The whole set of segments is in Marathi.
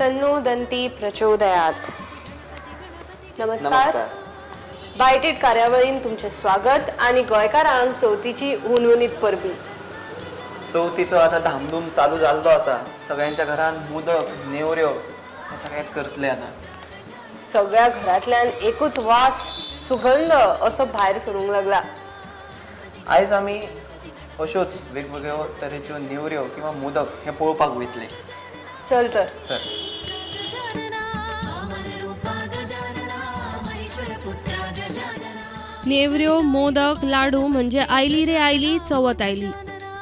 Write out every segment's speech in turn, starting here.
तन्नो दंती प्रचोदयात। नमस्कार। बायटेट कार्यावळीन तुमचे स्वागत आणि गोंयकारांक चवथीची उनवणीत परबी। चवथीचो आता धामधूम चालू जाल्लो आसा। सगळ्यांच्या घरान मोदक नेवऱ्यो हे सगळ्यात करतले आता। सगळ्या घरातल्यान एकूच वास सुगंध असो भायर सरूंक लागला। आयज आमी अश्योच वेगवेगळ्यो तरेच्यो नेवऱ्यो किंवा मोदक हे पळोवपाक वयतले। चल तर चल। नेवऱ्यो मोदक लाडू म्हणजे आयली रे आयली चवथ आयली।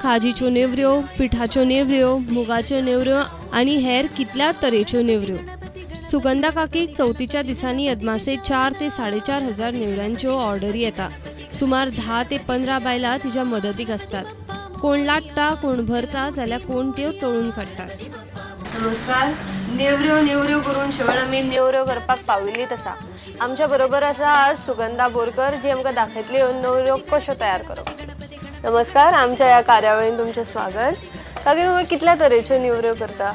खाजीच्यो नेवऱ्यो, पिठाच्यो नेवऱ्यो, मुगाच्यो नेवऱ्यो आणि हेर कितल्याच तरेच्यो नेवऱ्यो। सुगंधा काकीक चवथीच्या दिसांनी अदमासे 4 ते 4.5 हजार नेवऱ्यांच्यो ऑर्डरी येता। सुमार 10 ते 15 बायलां तिच्या मदतीक असतात। कोण लाटता, कोण भरता जाल्यार कोण त्यो तळून काडटात। नमस्कार। नेवऱ्यो करून शेवट आमी नेवऱ्यो करपाक पाविल्लीत आसा। आमच्या बरोबर आसा आज सुगंधा बोरकर जी आमकां दाखयतली नेवऱ्यो कश्यो तयार करप। नमस्कार, आमच्या ह्या कार्यावळीन तुमचें स्वागत। काकी तुम्ही कितल्या तरेच्यो नेवऱ्यो करता?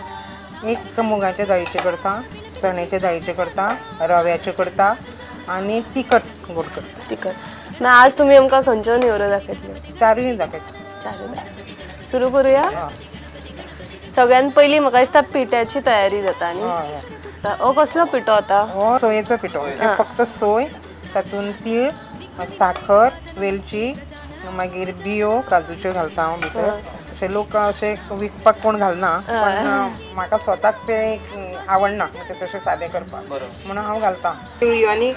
एक मुगाच्या डाळीचे करता, चण्याच्या डाळीचे करता, रव्याचे करता आणि तिखट गोड करता। तिखट। मग आज तुम्ही आमकां खंयच्यो नेवऱ्यो दाखयतले? चारूय दाखयता। चारूय। सुरू करूया। सगळ्यात पयलीं म्हाका दिसता पिठ्याची तयारी जाता न्ही। हो कसलो पिठो आता? हो सोयेचो पिठो। फक्त सोय, तातूंत तीळ, साखर, वेलची, मागीर बियो काजूच्यो घालता हांव भितर। अशे लोक अशे विकपाक कोण घालना, पण म्हाका स्वताक ते आवडना तशें सादें करपाक, म्हणून हांव घालता। तिळयो आनी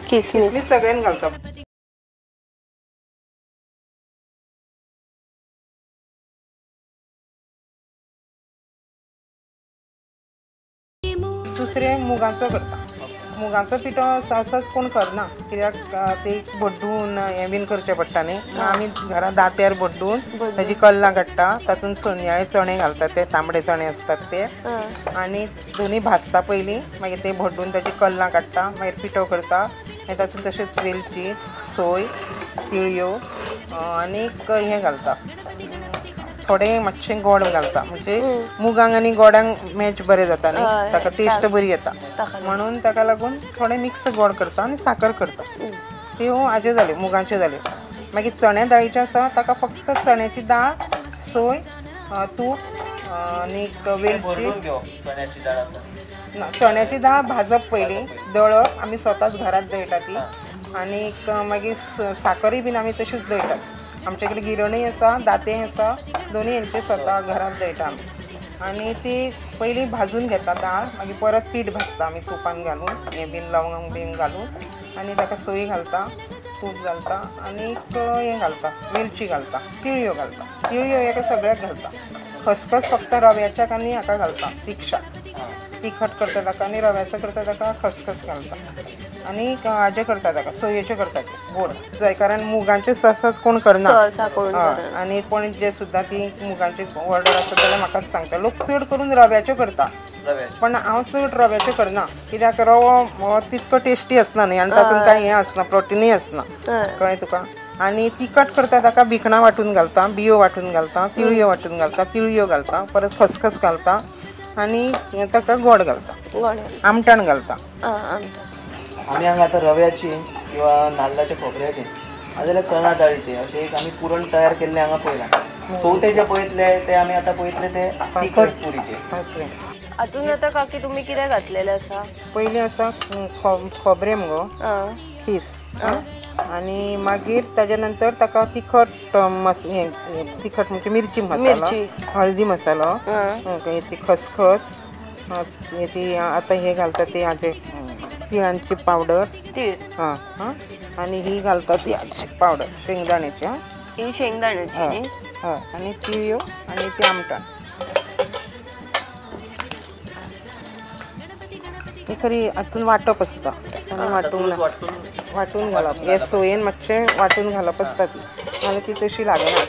किसमीस सगळ्यांक घालता। दुसरे मुगाचो करता। मुगाचो पिठो सहज कोण करना, कित्याक ते भड्डून हें बीन करचें पडटा न्ही। आमी घरा दांत्यार भड्डून ताजी कल्लां काडटा, तातूंत सोनयाळे चणे घालतात, ते तांबडे चणे असतात ते, आनी दोनी भाजता पयलीं, मागीर ते भड्डून ताजी कल्लां काडटा, मागीर पिठो करता, आनी तातूंत तशेंच वेलची, सोय, तिळयो आनीक हें घालता, थोडे मातशें गोड घालता, म्हणजे मुगांक आनी गोडांक मॅच बरें जाता न्ही, ताका टेस्ट बरी येता, म्हणून ताका लागून थोडे मिक्स गोड करता आनी साखर करता। त्यो हाज्यो जाल्यो मुगाच्यो जाल्यो। मागीर चण्या दाळीचे आसा, ताका फक्त चण्याची दाळ, सोय, तूप आनीक वेलची। चण्याची दाळ भाजप पयलीं, दळप, आमी स्वताच घरांत दळटा ती, आनीक मागीर साखरूय बीन आमी तशीच दळटात। आमचे कडेन गिरणूय आसा, दातेंय आसा, दोनी हेंचे स्वता घरांत दळटा आमी। आनी ती पयलीं भाजून घेता दाळ, मागीर परत पीठ भाजता आमी तुपान घालून, हें बीन लवंग बीन घालून, आनी ताका सोय घालता, तूप घालता, आनीक हें घालता, वेलची घालता, तिळयो घालता। तिळयो हेका सगळ्याक घालता। खसखस फक्त रव्याच्याक आनी हाका घालता, तिखट करता ताका, आनी रव्याचो करता ताका खसखस घालता, आनी हाजे करता ताका सोयेचे करता गोड, जाय कारण मुगांचे सहज कोण करना, आनी कोण जे सुद्दां ती मुगांची ऑर्डर आसता जाल्यार म्हाकाच सांगता। लोक चड करून रव्याच्यो करता, पण हांव चड रव्याच्यो करना, कित्याक रवो तितको टेस्टी आसना न्ही, आनी तातूंत कांय हें आसना, प्रोटीनूय आसना, कळ्ळें तुका। आनी तिखट करता ताका भिकणां वांटून घालता, बियो वांटून घालता, तिळयो वांटून घालता, तिळयो घालता, परत खसखस घालता, आनी ताका गोड घालता, आमटाण घालता। आमी हांगा आतां रव्याची किंवा नाल्लाच्या खोबऱ्याची नाजाल्यार चणा दाळीचे अशें एक आमी पुरण तयार केल्लें हांगा पळयलां। चवथेचे पळयतले ते आमी आतां पळयतले ते तिखट पुरीचे। हातून आतां काकी तुमी कितें घातलेलें आसा? पयलीं आसा खोबरें मुगो, खीस, आनी मागीर ताजे नंतर ताका तिखट तिखट म्हणजे मिरची मसाला, हळदी मसालो, ती खसखस, ती आतां हे घालता ती हाजे तिळांची पावडर, आनी ही घालता ती पावडर शेंगदाण्याची, ही शेंगदाण्याची न्ही, हय, आनी तिळयो आनी ती आमटाण। ही खरी हातून वांटप आसता, वांटून घालप, हे सोयेन मातशें वांटून घालप आसता ती, नाल्यार ती तशी लागना।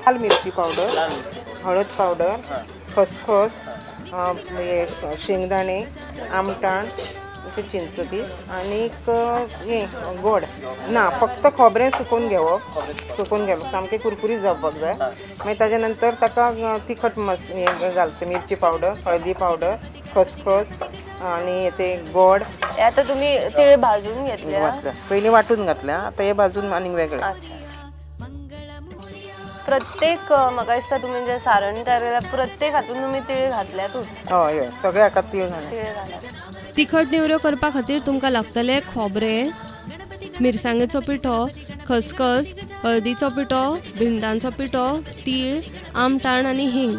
लाल मिरची पावडर, हळद पावडर, खसखस, शेंगदाणे, आमटाण, मातशें चिंचपीस आनीक हे गोड ना फक्त खोबरें सुकोवन घेवप सुकोवन घेवप सामकें कुरकुरीत जावपाक जाय मागीर ताज्या नंतर ताका तिखट हे घालता मिरची पावडर हळदी पावडर खसखस आणि ते गोड हे आता तुम्ही तिळे भाजून घेतल्या पयलीं वांटून घातल्या आता हे भाजून आनीक वेगळें. अच्छा प्रत्येक म्हाका दिसता तुम्ही जे सारण तयार केला प्रत्येक हातून तुम्ही तिळे घातल्यातूच. हय हय सगळ्या हाका तीळ घालप. तिळे घालप. तिखट नेवऱ्यो करपा खातीर तुमकां लागतले खोबरें, मिरसांगेचो पिठो, खसखस, हळदीचो पिठो, भिंडांचो पिठो, तीळ, आमटाण आनी हिंग.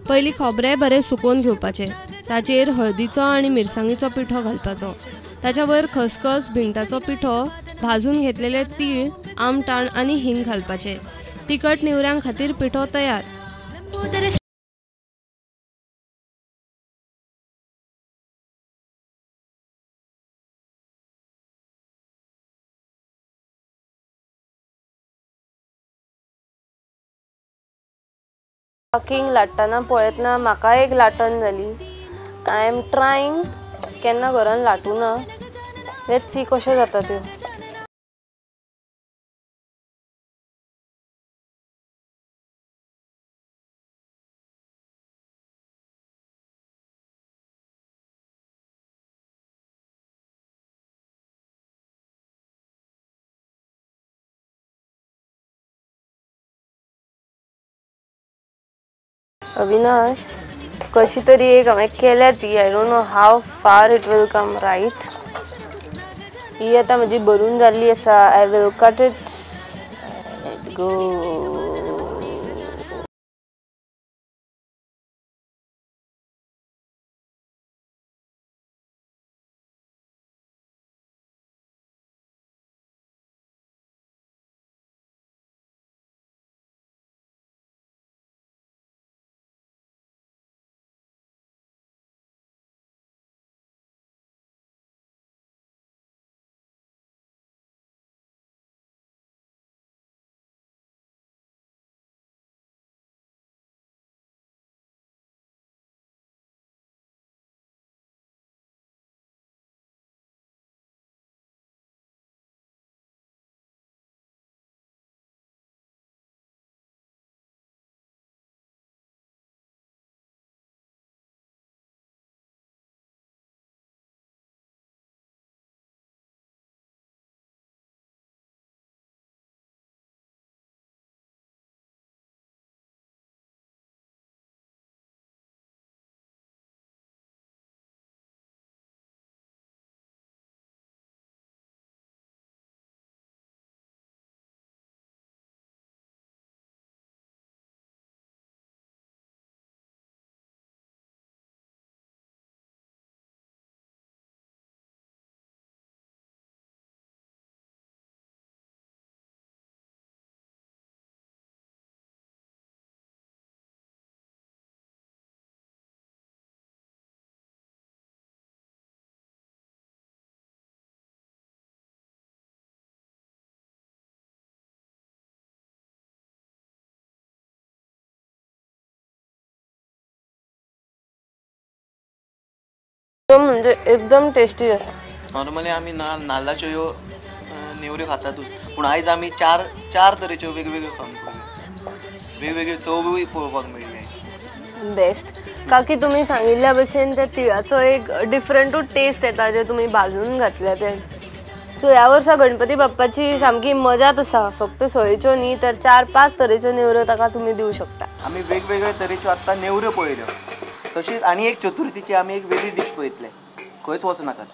पयलीं खोबरें बरें सुकोवन घेवपाचें. ताचेर हळदीचो आनी मिरसांगेचो पिठो घालपाचो. ताच्या वयर खसखस, भिंडाचो पिठो, भाजून घेतलेले तीळ, आमटाण आनी हिंग घालपाचें. तिखट नेवऱ्यां खातीर पिठो तयार. कुकिंग लाटतना पळयतना म्हाका एक लाटण जाली. आय एम ट्रायंग केन्ना घरान लाटूना. लेट्स सी कश्यो जाता त्यो. अविनाश कशी तरी एक हांवें केल्या ती I don't know how far it will come right. ही आतां म्हजी भरून जाल्ली आसा. I will cut it go. म्हणजे एकदम टेस्टी आसा. नॉर्मली आमी नाल्लाच्यो ह्यो नेवऱ्यो खातातूच पूण आयज आमी चार तरेच्यो वेगवेगळ्यो खावन पळयल्यो. वेगवेगळ्यो चवूय पळोवपाक मेळ्ळी. बेस्ट. काकी तुम्ही सांगिल्ल्या भशेन त्या तिळाचो एक डिफरंटूच टेस्ट येता जे तुम्ही भाजून घातल्या ते. सो ह्या वर्सा गणपती बाप्पाची सामकी मजाच आसा. फक्त सोयेच्यो न्ही तर 4-5 तरेच्यो नेवऱ्यो ताका तुम्ही दिवं शकता. आमी वेगवेगळ्या तरेच्यो आत्तां नेवऱ्यो पळयल्यो. तशीच आनी एक चतुर्थीची आमी एक वेगळी डीश पळयतले. खंयच वचनाकात.